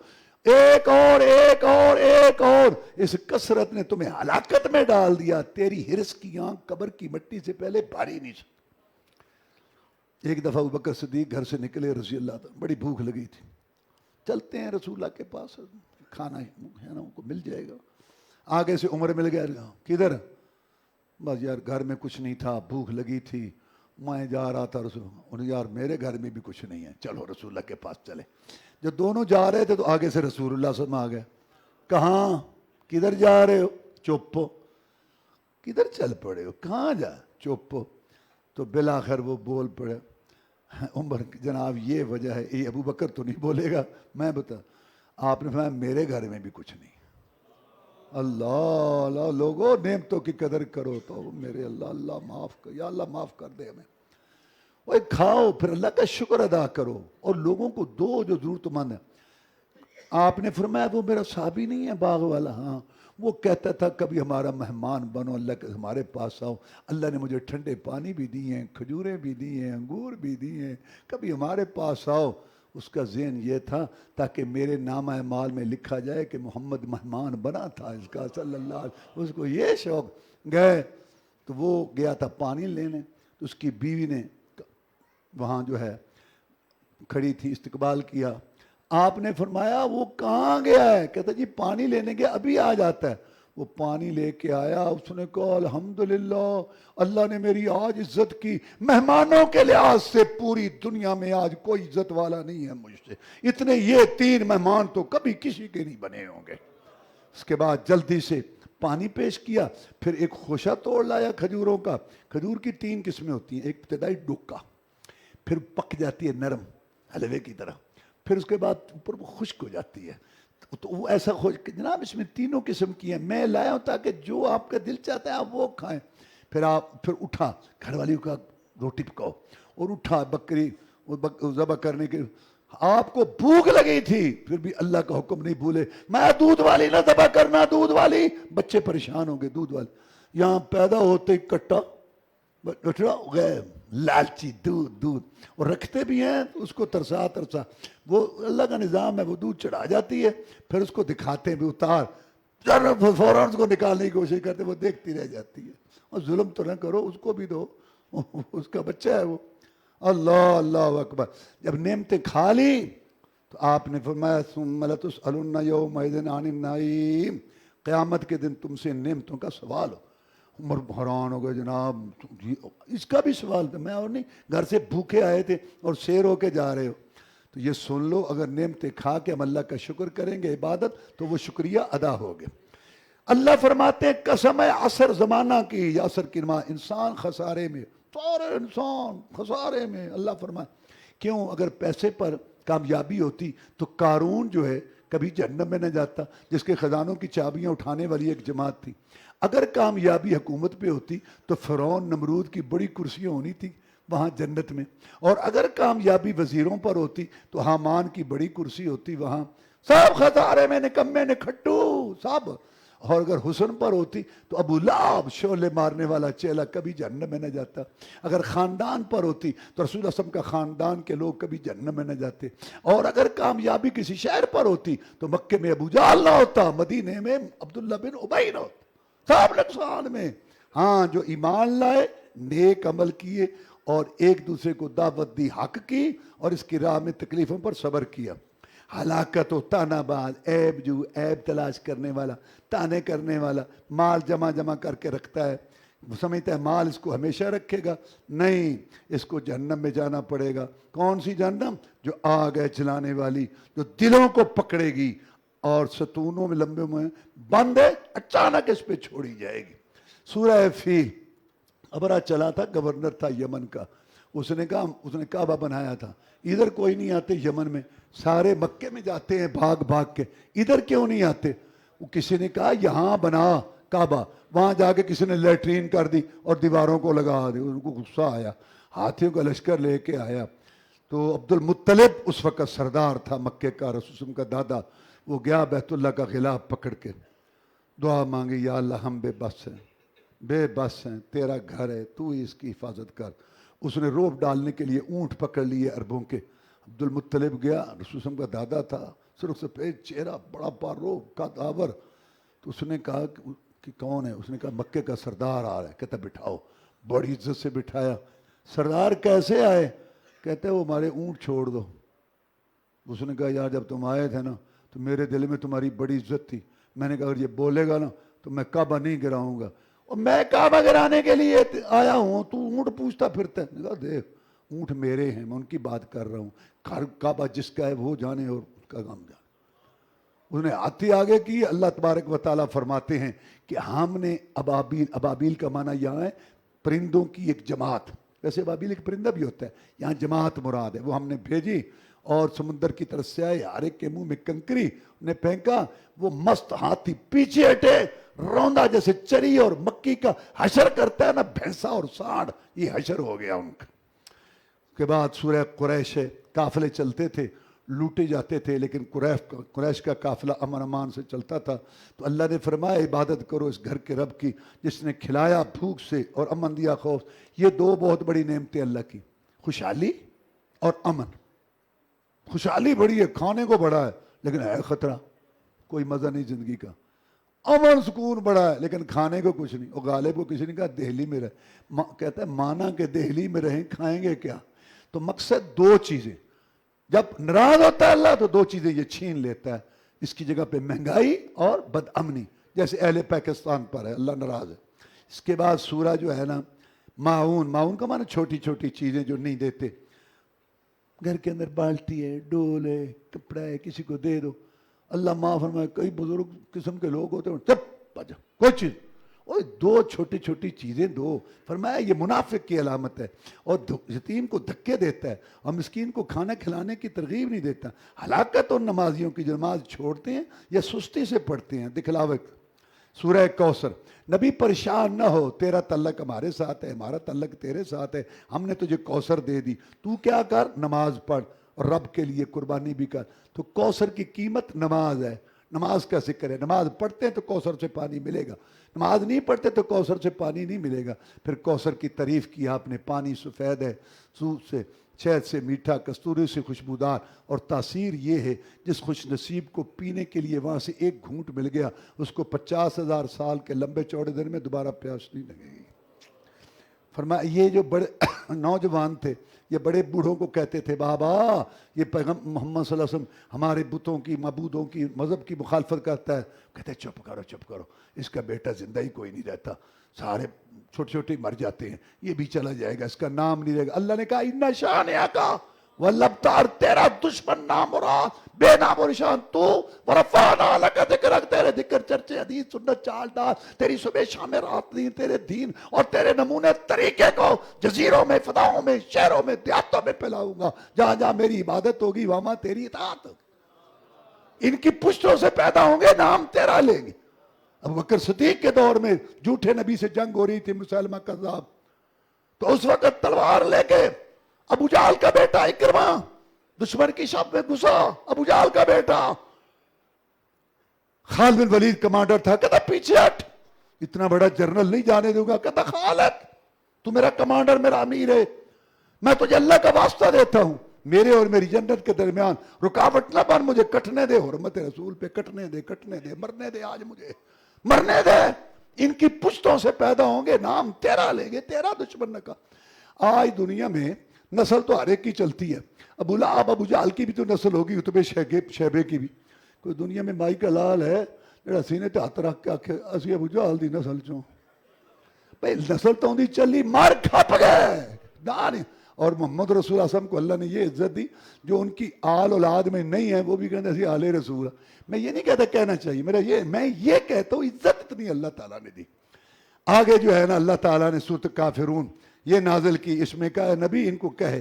ایک اور ایک اور ایک اور، اس کثرت نے تمہیں ہلاکت میں ڈال دیا۔ تیری ہرس کی آنکھ قبر کی مٹی سے پہلے بھاری نہیں سکتی۔ ایک دفعہ ابوبکر صدیق گھر سے نکلے رضی اللہ تعالیٰ، بڑی بھوک لگی تھی، چلتے ہیں رسول اللہ کے پاس، کھانا ہے نا ان کو مل جائے گا۔ آگے سے عمر مل گیا، کدھر؟ بس یار گھر میں کچھ نہیں تھا، بھوک لگی تھی، میں جا رہا تھا رسول اللہ، یار میرے گھر میں بھی کچھ نہیں ہے، چلو رسول اللہ کے پاس چلے۔ جب دونوں جا رہے تھے تو آگے سے رسول اللہ صلی اللہ علیہ وسلم آ گئے، کہاں کدھر جا رہے ہو؟ چپ، کدھر چل پڑے ہو، کہاں جا؟ چپ۔ تو بالآخر وہ بول پڑے، عمر جناب یہ وجہ ہے، یہ ابو بکر تو نہیں بولے گا، میں بتا، آپ نے فرمایا میرے گھر میں بھی کچھ نہیں۔ اللہ اللہ، لوگوں نعمتوں کی قدر کرو تو میرے اللہ، اللہ معاف کر، یا اللہ معاف کر دے ہمیں۔ وہ کھاؤ پھر اللہ کا شکر ادا کرو اور لوگوں کو دو جو ضرورت مند ہے۔ آپ نے فرمایا وہ میرا صحابی نہیں ہے باغ والا، ہاں وہ کہتا تھا کبھی ہمارا مہمان بنو، اللہ کے ہمارے پاس آؤ، اللہ نے مجھے ٹھنڈے پانی بھی دی ہیں، کھجوریں بھی دی ہیں، انگور بھی دی ہیں، کبھی ہمارے پاس آؤ۔ اس کا ذہن یہ تھا تاکہ میرے نامہ اعمال میں لکھا جائے کہ محمد مہمان بنا تھا اس کا صلی اللہ علیہ وسلم، اس کو یہ شوق۔ گئے تو وہ گیا تھا پانی لینے، تو اس کی بیوی نے وہاں جو ہے کھڑی تھی، استقبال کیا۔ آپ نے فرمایا وہ کہاں گیا ہے؟ کہتا جی پانی لینے گیا، ابھی آ جاتا ہے۔ وہ پانی لے کے آیا، اس نے کہا الحمدللہ اللہ نے میری آج عزت کی، مہمانوں کے لحاظ سے پوری دنیا میں آج کوئی عزت والا نہیں ہے مجھ سے، اتنے یہ 3 مہمان تو کبھی کسی کے نہیں بنے ہوں گے۔ اس کے بعد جلدی سے پانی پیش کیا، پھر ایک خوشہ توڑ لایا کھجوروں کا۔ کھجور کی 3 قسمیں ہوتی ہیں، ایک ابتدائی ڈوکا، پھر پک جاتی ہے نرم حلوے کی طرح، پھر اس کے بعد اوپر وہ خشک ہو جاتی ہے، تو وہ ایسا خشک، جناب اس میں 3 قسم کی ہیں، میں لایا ہوں تاکہ جو آپ کا دل چاہتا ہے آپ وہ کھائیں۔ پھر اٹھا، گھر والی کا روٹی پکاؤ، اور اٹھا بکری، وہ ذبح کرنے کے آپ کو بھوک لگی تھی پھر بھی اللہ کا حکم نہیں بھولے، میں دودھ والی نہ ذبح کرنا، دودھ والی، بچے پریشان ہوں گے دودھ والی، یہاں پیدا ہوتے ہی کٹا گئے لالچی دودھ اور رکھتے بھی ہیں اس کو ترسا وہ اللہ کا نظام ہے، وہ دودھ چڑھا جاتی ہے پھر اس کو دکھاتے ہیں بھی اتار، فوراً اس کو نکالنے کی کوشش کرتے، وہ دیکھتی رہ جاتی ہے، اور ظلم تو نہ کرو، اس کو بھی دو، اس کا بچہ ہے وہ۔ اللہ اللہ اکبر، جب نعمتیں کھا لی تو آپ نے فرمایا ثم لتسألن یومئذ عن النعیم، قیامت کے دن تم سے نعمتوں کا سوال ہو۔ عمر حیران ہو گئے، جناب اس کا بھی سوال تھا، میں اور نہیں، گھر سے بھوکے آئے تھے اور سیر ہو کے جا رہے ہو، تو یہ سن لو، اگر نعمتیں کھا کے ہم اللہ کا شکر کریں گے عبادت تو وہ شکریہ ادا ہوگا۔ اللہ فرماتے ہیں قسم ہے عصر زمانہ کی، یا عصر کی نماز، انسان خسارے میں، سارے انسان خسارے میں، اللہ فرمائے کیوں؟ اگر پیسے پر کامیابی ہوتی تو قارون جو ہے کبھی جہنم میں نہ جاتا، جس کے خزانوں کی چابیاں اٹھانے والی ایک جماعت تھی۔ اگر کامیابی حکومت پہ ہوتی تو فرعون نمرود کی بڑی کرسیاں ہونی تھی وہاں جنت میں، اور اگر کامیابی وزیروں پر ہوتی تو حامان کی بڑی کرسی ہوتی وہاں، سب خسارے میں، نکمے نکھٹو سب۔ اور اگر حسن پر ہوتی تو ابو لہب شعلے مارنے والا چیلا کبھی جہنم میں نہ جاتا۔ اگر خاندان پر ہوتی تو رسول اللہ صلی اللہ علیہ وسلم کا خاندان کے لوگ کبھی جہنم میں نہ جاتے۔ اور اگر کامیابی کسی شہر پر ہوتی تو مکے میں ابو جہل نہ ہوتا، مدینے میں عبداللہ بن ابی نہ ہوتا، سب نقصان میں۔ ہاں جو ایمان لائے، نیک عمل کیے اور ایک دوسرے کو دعوت دی، حق کی، اور اس کی راہ میں تکلیفوں پر صبر کیا۔ ہلاکت و تانا باز، عیب جو عیب تلاش کرنے والا، تانے کرنے والا، مال جمع کر کے رکھتا ہے، وہ سمجھتا ہے مال اس کو ہمیشہ رکھے گا، نہیں، اس کو جہنم میں جانا پڑے گا۔ کون سی جہنم؟ جو آگ ہے جلانے والی، جو دلوں کو پکڑے گی اور ستونوں میں لمبے میں بند ہے، اچانک اس پہ چھوڑی جائے گی۔ سورہ فیل، ابرا چلا تھا، گورنر تھا یمن کا، اس نے کعبہ بنایا تھا، ادھر کوئی نہیں آتے یمن میں، سارے مکے میں جاتے ہیں بھاگ کے، ادھر کیوں نہیں آتے؟ وہ کسی نے کہا یہاں بنا کعبہ، وہاں جا کے کسی نے لیٹرین کر دی اور دیواروں کو لگا دی، ان کو غصہ آیا، ہاتھیوں کا لشکر لے کے آیا۔ تو عبد المطلب اس وقت سردار تھا مکے کا، رسول اللہ کا دادا، وہ گیا بیت اللہ کا غلاف پکڑ کے، دعا مانگی، یا اللہ ہم بے بس ہیں، تیرا گھر ہے، تو ہی اس کی حفاظت کر۔ اس نے روب ڈالنے کے لیے اونٹ پکڑ لیے عربوں کے، عبد المطلب گیا، رسول اللہ کا دادا تھا، سرخ سفید چہرہ، بڑا باروب کا داور، تو اس نے کہا کہ کون ہے؟ اس نے کہا مکے کا سردار آ رہا ہے، کہتا بٹھاؤ، بڑی عزت سے بٹھایا۔ سردار کیسے آئے؟ کہتے وہ ہمارے اونٹ چھوڑ دو۔ اس نے کہا یار جب تم آئے تھے نا تو میرے دل میں تمہاری بڑی عزت تھی، میں نے کہا اگر یہ بولے گا نا تو میں کعبہ نہیں گراؤں گا، اور میں کعبہ گرانے کے لیے آیا ہوں، تو اونٹ پوچھتا پھرتا ہے۔ کہا دیکھ اونٹ میرے ہیں، میں ان کی بات کر رہا ہوں، کعبہ جس کا ہے وہ جانے اور اس کا کام جانے۔ اس نے آتی آگے کی۔ اللہ تبارک و تعالیٰ فرماتے ہیں کہ ہم نے ابابیل کا معنی یہاں ہے پرندوں کی ایک جماعت، ویسے ابابیل ایک پرندہ بھی ہوتا ہے، یہاں جماعت مراد ہے، وہ ہم نے بھیجی اور سمندر کی طرف سے آئے، ہر ایک کے منہ میں کنکری نے پھینکا، وہ مست ہاتھی پیچھے ہٹے، روندا جیسے چری اور مکی کا حشر کرتا ہے نا بھینسا اور سانڈ، یہ حشر ہو گیا ان کا۔ اس کے بعد سورہ قریش ہے، قافلے چلتے تھے، لوٹے جاتے تھے، لیکن قریش کا قافلہ امن امان سے چلتا تھا، تو اللہ نے فرمایا عبادت کرو اس گھر کے رب کی جس نے کھلایا بھوک سے اور امن دیا خوف۔ یہ دو بہت بڑی نعمتیں اللہ کی، خوشحالی اور امن۔ خوشحالی بڑی ہے، کھانے کو بڑا ہے لیکن ہے خطرہ، کوئی مزہ نہیں زندگی کا۔ امن سکون بڑا ہے لیکن کھانے کو کچھ نہیں۔ اور غالب کو کسی نے کہا دہلی میں رہے، کہتا ہے مانا کہ دہلی میں رہیں کھائیں گے کیا؟ تو مقصد دو چیزیں، جب ناراض ہوتا ہے اللہ تو دو چیزیں یہ چھین لیتا ہے، اس کی جگہ پہ مہنگائی اور بد امنی، جیسے اہل پاکستان پر ہے، اللہ ناراض ہے۔ اس کے بعد سورہ جو ہے نا معاون کا معنی چھوٹی چھوٹی چیزیں جو نہیں دیتے، گھر کے اندر بالٹی ہے، ڈول ہے، کپڑا ہے، کسی کو دے دو، اللہ معاف فرمائے۔ کئی بزرگ قسم کے لوگ ہوتے ہیں، چپ بجا کوئی چیز، اور دو چھوٹی چھوٹی چیزیں دو، فرمایا یہ منافق کی علامت ہے، اور یتیم کو دھکے دیتا ہے اور مسکین کو کھانا کھلانے کی ترغیب نہیں دیتا۔ ہلاکت ان نمازیوں کی جو نماز چھوڑتے ہیں یا سستی سے پڑھتے ہیں، دکھلاوے۔ سورہ کوثر. نبی پریشان نہ ہو, تیرا تعلق ہمارے ساتھ ہے, ہمارا تعلق تیرے ساتھ ہے, ہم نے تجھے کوثر دے دی, تو کیا کر, نماز پڑھ اور رب کے لیے قربانی بھی کر. تو کوثر کی قیمت نماز ہے. نماز کا ذکر ہے, نماز پڑھتے ہیں تو کوثر سے پانی ملے گا, نماز نہیں پڑھتے تو کوثر سے پانی نہیں ملے گا. پھر کوثر کی تعریف کی آپ نے, پانی سفید ہے, سود سے, شہد سے میٹھا, کستوری سے خوشبودار, اور تاثیر یہ ہے جس خوش نصیب کو پینے کے لیے وہاں سے ایک گھونٹ مل گیا, اس کو 50,000 سال کے لمبے چوڑے دن میں دوبارہ پیاس نہیں لگے گی. فرمایا یہ جو بڑے نوجوان تھے, یہ بڑے بوڑھوں کو کہتے تھے بابا یہ پیغمبر محمد صلی اللہ علیہ وسلم ہمارے بتوں کی, معبودوں کی, مذہب کی مخالفت کرتا ہے. کہتے چپ کرو چپ کرو, اس کا بیٹا زندہ ہی کوئی نہیں رہتا, سارے چھوٹے چھوٹے مر جاتے ہیں, یہ بھی چلا جائے گا, اس کا نام نہیں رہے گا. اللہ نے کہا ان شانئک کا والابتر, تیرا دشمن نام مراد, بے نام و نشان تو, ورفعنا لک ذکرک, تیرے ذکر چرچے حدیث سنت چال ڈال, تیری صبح شام رات نہیں, تیرے دین اور تیرے نمونے طریقے کو جزیروں میں, فضاؤں میں, شہروں میں, دیہاتوں میں پھیلاؤں گا. جہاں جہاں میری عبادت ہوگی وہاں تیری اطاعت ہوگی. ان کی پشتوں سے پیدا ہوں گے, نام تیرا لیں گے. ابو بکر صدیق کے دور میں جھوٹے نبی سے جنگ ہو رہی تھی, مسلمہ کذاب, تو اس وقت تلوار لے کے ابو جہل کا بیٹا اکرمہ دشمن کی شب میں گھسا. ابو جہل کا بیٹا خالد بن ولید کمانڈر تھا, کہتا پیچھے ہٹ, اتنا بڑا جنرل نہیں جانے دوں گا. کہتا خالد تو میرا کمانڈر, میرا امیر ہے, میں تجھے اللہ کا واسطہ دیتا ہوں, میرے اور میری جنت کے درمیان رکاوٹ نہ بن, مجھے کٹنے دے, حرمت رسول پہ کٹنے دے, کٹنے دے, مرنے دے, آج مجھے مرنے دے. ان کی پشتوں سے پیدا ہوں گے, نام تیرا لیں گے, تیرا دشمن نہ کا. آج دنیا میں نسل تو ہر ایک کی چلتی ہے. ابو لہب ابو جہل کی بھی تو نسل ہوگی, اتبے شیبے کی بھی. کوئی دنیا میں مائی کا لال ہے جڑا سینے تے ہاتھ رکھ کے آکھے اسی ابو جہل دی نسل چوں. بھئی نسل تو اندھی چلی, مار کھپ گئے. اور محمد رسول اللہ علیہ وسلم کو اللہ نے یہ عزت دی, جو ان کی آل اولاد میں نہیں ہے وہ بھی کہتے ہیں آل رسول. میں یہ نہیں کہتا کہنا چاہیے, میں یہ کہتا ہوں عزت اتنی اللہ تعالیٰ نے دی. آگے جو ہے نا اللہ تعالیٰ نے سورۃ کافرون یہ نازل کی, اس میں کہا نبی ان کو کہے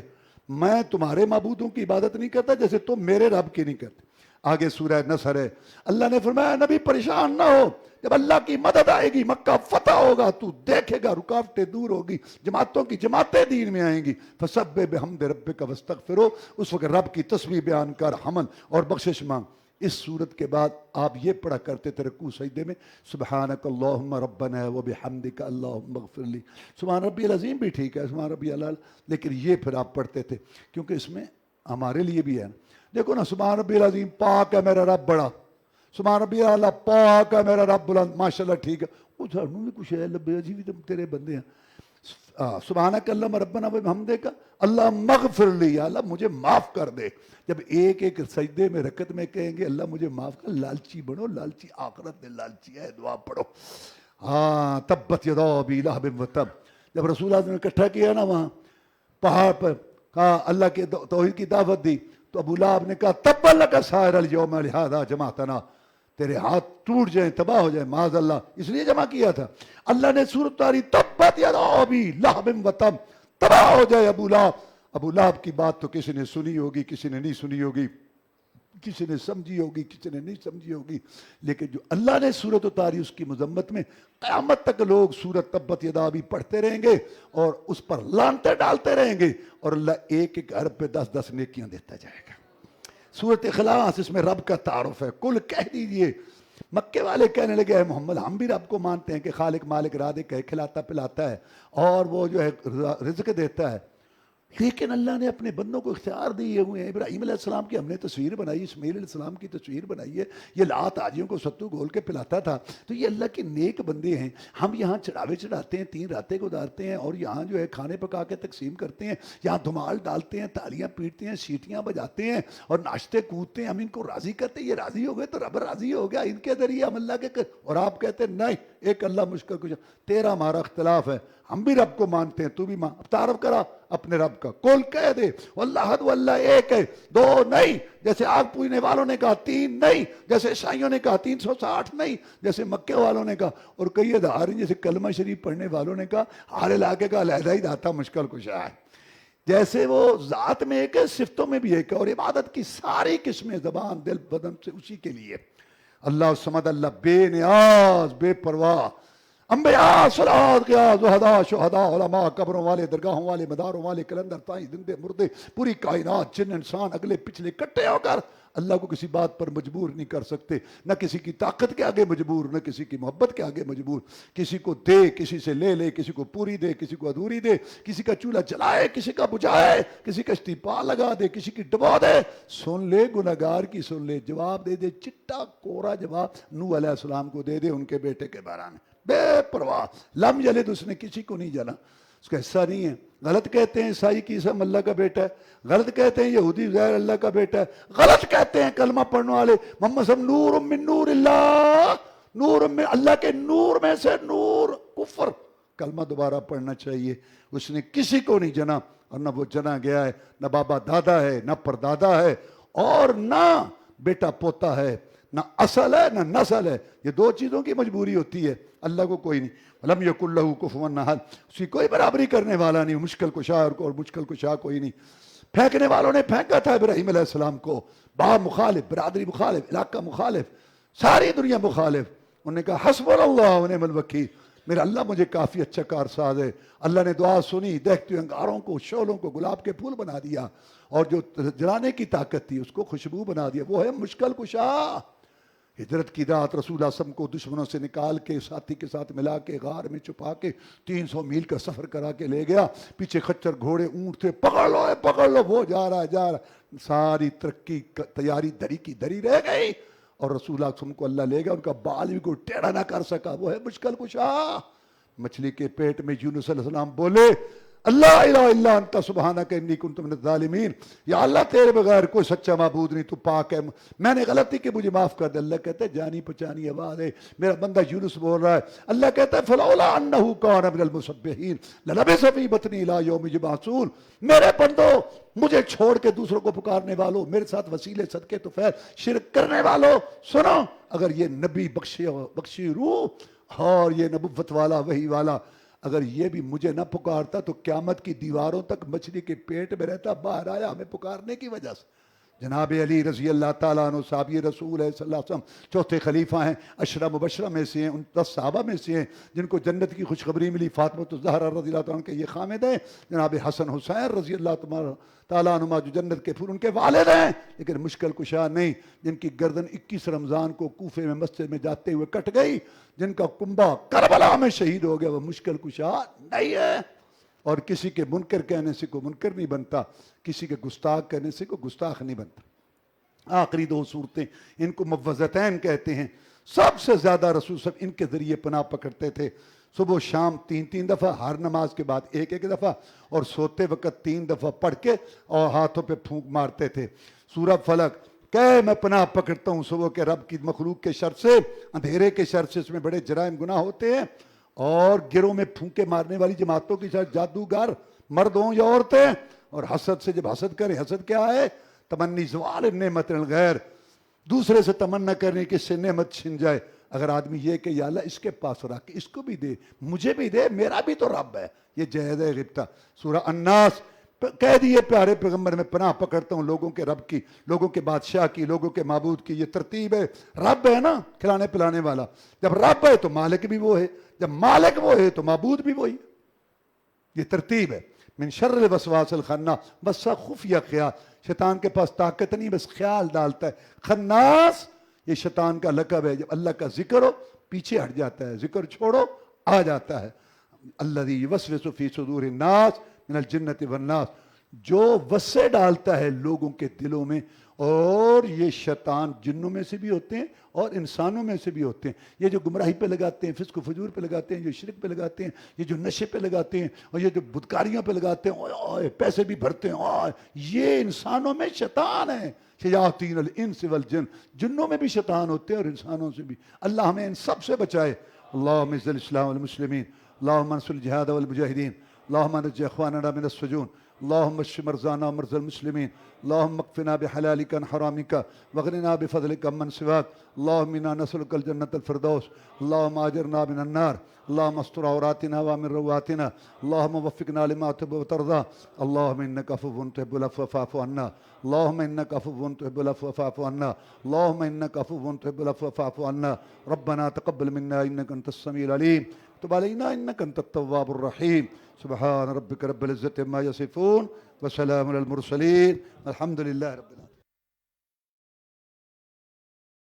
میں تمہارے معبودوں کی عبادت نہیں کرتا جیسے تم میرے رب کی نہیں کرتے. آگے سورہ نصر ہے, اللہ نے فرمایا نبی پریشان نہ ہو, جب اللہ کی مدد آئے گی, مکہ فتح ہوگا, تو دیکھے گا رکاوٹیں دور ہوگی, جماعتوں کی جماعتیں دین میں آئیں گی. فسبح بحمد ربک واستغفرہ, اس وقت رب کی تسبیح بیان کر, حمد اور بخشش مانگ. اس صورت کے بعد آپ یہ پڑھا کرتے تھے رکوع سجدے میں, سبحانک اللہم ربنا وبحمدک اللہم اغفر لی. سبحان ربی العظیم بھی ٹھیک ہے, سبحان ربی العلی, لیکن یہ پھر آپ پڑھتے تھے کیونکہ اس میں ہمارے لیے بھی ہے. دیکھو نا, سبحان ربی العظیم پاک ہے میرا رب بڑا, سبحان ربی العلی پاک ہے میرا رب بلند, ماشاءاللہ ٹھیک ہے. وہ سانوں بھی کچھ ہے, لبے جی بھی تم تیرے بندے ہیں. سبحانک اللہم ربنا وبحمدک اللہم اغفر لی, اللہ مجھے معاف کر دے. جب ایک ایک سجدے میں رکعت میں کہیں گے اللہ مجھے معاف کر, لالچی بنو, لالچی آخرت میں لالچی ہے, دعا پڑھو. ہاں تبت یدا ابی لہب وتب, جب رسول اللہ نے اکٹھا کیا نا وہاں پہاڑ پر, کہا اللہ کے توحید کی دعوت دی, تو ابو لہب نے کہا تب لک سائر الیوم لہذا جمعتنا, تیرے ہاتھ ٹوٹ جائیں, تباہ ہو جائیں, معاذ اللہ, اس لیے جمع کیا تھا. اللہ نے سورۃ اتاری, تبت یدا ابی لہب وتب, تباہ ہو جائے ابو لہب. ابو لہب کی بات تو کسی نے سنی ہوگی, کسی نے نہیں سنی ہوگی, کسی نے سمجھی ہوگی, کسی نے نہیں سمجھی ہوگی, لیکن جو اللہ نے سورت اتاری اس کی مذمت میں, قیامت تک لوگ سورت تبت یدا بھی پڑھتے رہیں گے اور اس پر لعنتیں ڈالتے رہیں گے, اور اللہ ایک ایک حرف پہ 10 نیکیاں دیتا جائے گا. سورت اخلاص, اس میں رب کا تعارف ہے. کل کہہ دیجئے. مکے والے کہنے لگے اے محمد ہم بھی رب کو مانتے ہیں کہ خالق مالک رازق ہے, کھلاتا پلاتا ہے اور وہ جو ہے رزق دیتا ہے, لیکن اللہ نے اپنے بندوں کو اختیار دیے ہوئے ہیں. ابراہیم علیہ السلام کی ہم نے تصویر بنائی, اسماعیل علیہ السلام کی تصویر بنائی ہے, یہ لات آجیوں کو ستو گھول کے پلاتا تھا. تو یہ اللہ کے نیک بندے ہیں. ہم یہاں چڑھاوے چڑھاتے ہیں, 3 راتیں گزارتے ہیں, اور یہاں جو ہے کھانے پکا کے تقسیم کرتے ہیں, یہاں دھمال ڈالتے ہیں, تالیاں پیٹتے ہیں, سیٹیاں بجاتے ہیں اور ناچتے کودتے ہیں. ہم ان کو راضی کرتے ہیں, یہ راضی ہو گئے تو رب راضی ہو گیا, ان کے ذریعے ہم اللہ کے اور آپ کہتے ہیں نہیں ایک اللہ مشکل کچھ, تیرا ہمارا اختلاف ہے, ہم بھی رب کو مانتے ہیں, تو بھی مان. اب تعارف کرا اپنے رب کا. کل کہہ دے واللہ حد واللہ ایک ہے, 2 نہیں, جیسے آگ پوجنے والوں نے کہا 3 نہیں, جیسے عیسائیوں نے کہا 360 نہیں, جیسے مکے والوں نے کہا, اور کئی ادھار جیسے کلمہ شریف پڑھنے والوں نے کہا ہر علاقے کا علیحدہ ہی داتا مشکل کشا ہے. جیسے وہ ذات میں ایک ہے, صفتوں میں بھی ایک ہے, اور عبادت کی ساری قسمیں زبان دل بدن سے اسی کے لیے. اللہ الصمد، اللہ بے نیاز بے پرواہ، انبیاء صلاحات قیاس زہداء شہداء علماء، قبروں والے درگاہوں والے مداروں والے کلندر تائیں زندے مردے، پوری کائنات جن انسان اگلے پچھلے اکٹھے ہو کر اللہ کو کسی بات پر مجبور نہیں کر سکتے، نہ کسی کی طاقت کے آگے مجبور، نہ کسی کی محبت کے آگے مجبور، کسی کو دے کسی سے لے لے، کسی کو پوری دے کسی کو ادھوری دے، کسی کا چولہا جلائے کسی کا بجھائے، کسی کشتی پا لگا دے کسی کی ڈبا دے، سن لے گناہگار کی سن لے، جواب دے دے چٹا کورا جواب نوح علیہ السلام کو دے دے ان کے بیٹے کے بارے میں، بے پرواہ، لم یلد، اس نے کسی کو نہیں جنا، اس کا حصہ نہیں ہے۔ غلط کہتے ہیں عیسائی کی عیسیٰ اللہ کا بیٹا ہے، غلط کہتے ہیں یہودی عزیر اللہ کا بیٹا ہے، غلط کہتے ہیں کلمہ پڑھنے والے محمد صلی اللہ علیہ وسلم نور من نور اللہ، نور من اللہ کے نور میں سے نور، کفر، کلمہ دوبارہ پڑھنا چاہیے۔ اس نے کسی کو نہیں جنا، اور نہ وہ جنا گیا ہے، نہ بابا دادا ہے، نہ پردادا ہے، اور نہ بیٹا پوتا ہے، نہ اصل ہے نہ نسل ہے۔ یہ دو چیزوں کی مجبوری ہوتی ہے، اللہ کو کوئی نہیں۔ لم یکن لہ کفوا احد، اس کی کوئی برابری کرنے والا نہیں، مشکل کشا اور مشکل کشا کوئی نہیں۔ پھینکنے والوں نے پھینکا تھا ابراہیم علیہ السلام کو، باپ مخالف، برادری مخالف، علاقہ مخالف، ساری دنیا مخالف، انہوں نے کہا حسبنا اللہ ونعم الوکیل، میرا اللہ مجھے کافی اچھا کارساز ہے۔ اللہ نے دعا سنی، دیکھتے انگاروں کو، شعلوں کو گلاب کے پھول بنا دیا، اور جو جلانے کی طاقت تھی اس کو خوشبو بنا دیا، وہ ہے مشکل کشا۔ ہجرت کی رات رسول اللہ صلی اللہ علیہ وسلم کو دشمنوں سے نکال کے ساتھی کے ساتھ ملا کے غار میں چھپا کے 300 میل کا سفر کرا کے لے گیا، پیچھے خچر گھوڑے اونٹ تھے، پکڑ لو، وہ جا رہا ہے، ساری ترقی تیاری دری کی دری رہ گئی، اور رسول اللہ صلی اللہ علیہ وسلم کو اللہ لے گیا، ان کا بال بھی کوئی ٹیڑھا نہ کر سکا، وہ ہے مشکل کشا۔ مچھلی کے پیٹ میں یونس علیہ السلام بولے اللہ الہ الا انت سبحانک انی کنت من الظالمین، یا اللہ تیرے بغیر کوئی سچا معبود نہیں، تو پاک ہے، میں نے غلطی کی، مجھے معاف کر دے۔ اللہ کہتا ہے جانی پہچانی آواز ہے، میرا بندہ یونس بول رہا ہے۔ اللہ کہتا ہے فلولا انہ کان من المسبحین للبث فی بطنی الی یوم یبعثون، میرے بندو مجھے چھوڑ کے دوسروں کو پکارنے والوں، میرے ساتھ وسیلے صدقے تو خیر شرک کرنے والوں، سنو، اگر یہ نبی بخشی روح اور یہ نبوت والا وحی والا اگر یہ بھی مجھے نہ پکارتا تو قیامت کی دیواروں تک مچھلی کے پیٹ میں رہتا، باہر آیا ہمیں پکارنے کی وجہ سے۔ جناب علی رضی اللہ تعالیٰ عنہ صحابی رسول ہے صلی اللہ علیہ وسلم، چوتھے خلیفہ ہیں، عشرہ مبشرہ میں سے ہیں، ان 10 صحابہ میں سے ہیں جن کو جنت کی خوشخبری ملی۔ فاطمہ الزہرا رضی اللہ تعالیٰ عنہ کے یہ خامد ہیں، جناب حسن حسین رضی اللہ تعالیٰ عنہ جو جنت کے پھول ان کے والد ہیں، لیکن مشکل کشا نہیں، جن کی گردن 21 رمضان کو کوفے میں مسجد میں جاتے ہوئے کٹ گئی، جن کا کنبہ کربلا میں شہید ہو گیا، وہ مشکل کشا نہیں ہے۔ اور کسی کے منکر کہنے سے کوئی منکر نہیں بنتا، کسی کے گستاخ کہنے سے کوئی گستاخ نہیں بنتا۔ آخری 2 صورتیں، ان کو موعظتین کہتے ہیں، سب سے زیادہ رسول صلی اللہ علیہ وسلم ان کے ذریعے پناہ پکڑتے تھے، صبح و شام 3 دفعہ، ہر نماز کے بعد 1 دفعہ، اور سوتے وقت 3 دفعہ پڑھ کے اور ہاتھوں پہ پھونک مارتے تھے۔ سورہ فلق کہ میں پناہ پکڑتا ہوں صبح کے رب کی مخلوق کے شر سے، اندھیرے کے شر سے، اس میں بڑے جرائم گناہ ہوتے ہیں، اور گروہ میں پھونکے مارنے والی جماعتوں کی شر، جادوگر مرد ہوں یا عورتیں، اور حسد سے جب حسد کرے، حسد کیا ہے؟ تمنی زوال نعمت الغیر، دوسرے سے تمنا کرنے کہ اس سے نعمت چھن جائے۔ اگر آدمی یہ کہ یا اللہ اس کے پاس رکھ، اس کو بھی دے، مجھے بھی دے، میرا بھی تو رب ہے، یہ جہد غبطہ۔ سورہ الناس کہہ دیے پیارے پیغمبر میں پناہ پکڑتا ہوں لوگوں کے رب کی، لوگوں کے بادشاہ کی، لوگوں کے معبود کی، یہ ترتیب ہے۔ رب ہے نا کھلانے پلانے والا، جب رب ہے تو مالک بھی وہ ہے، جب مالک وہ ہے تو معبود بھی وہی، یہ ترتیب ہے۔ من شر الوسواس الخناس، بس خفیہ خیال، شیطان کے پاس طاقت نہیں، بس خیال ڈالتا ہے۔ خناس یہ شیطان کا لقب ہے، جب اللہ کا ذکر ہو پیچھے ہٹ جاتا ہے، ذکر چھوڑو آ جاتا ہے۔ الذی یوسوس فی صدور الناس من الجنۃ والناس، جو وسے ڈالتا ہے لوگوں کے دلوں میں، اور یہ شیطان جنوں میں سے بھی ہوتے ہیں اور انسانوں میں سے بھی ہوتے ہیں۔ یہ جو گمراہی پہ لگاتے ہیں، فسق و فجور پہ لگاتے ہیں، جو شرک پہ لگاتے ہیں، یہ جو نشے پہ لگاتے ہیں، اور یہ جو بدکاریوں پہ لگاتے ہیں، پیسے بھی بھرتے ہیں، یہ انسانوں میں شیطان ہے۔ شیاطین الانس والجن، جنوں میں بھی شیطان ہوتے ہیں اور انسانوں سے بھی۔ اللہ ہمیں ان سب سے بچائے۔ اللہم اعز الاسلام والمسلمین، اللہم انصر الجہاد والمجاہدین، اللہم نجی اخواننا من السجون، اللهم اشف مرضانا ومرضى المسلمين. اللهم اكفنا بحلالك عن حرامك واغننا بفضلك عمن سواك. اللهم انا نسألك الجنة الفردوس. اللهم اجرنا من النار. اللهم استر عوراتنا وامن رواتنا. اللهم وفقنا لما تحب وترضى. اللهم انك عفو تحب العفو فاعف عنا. اللهم انك عفو تحب العفو فاعف عنا. اللهم انك عفو تحب العفو فاعف عنا. ربنا تقبل منا انك انت السميع العليم. تب علينا انك انت التواب الرحيم. سبحان ربك رب العزة عما يصفون وسلام على المرسلين. الحمد لله رب العالمين.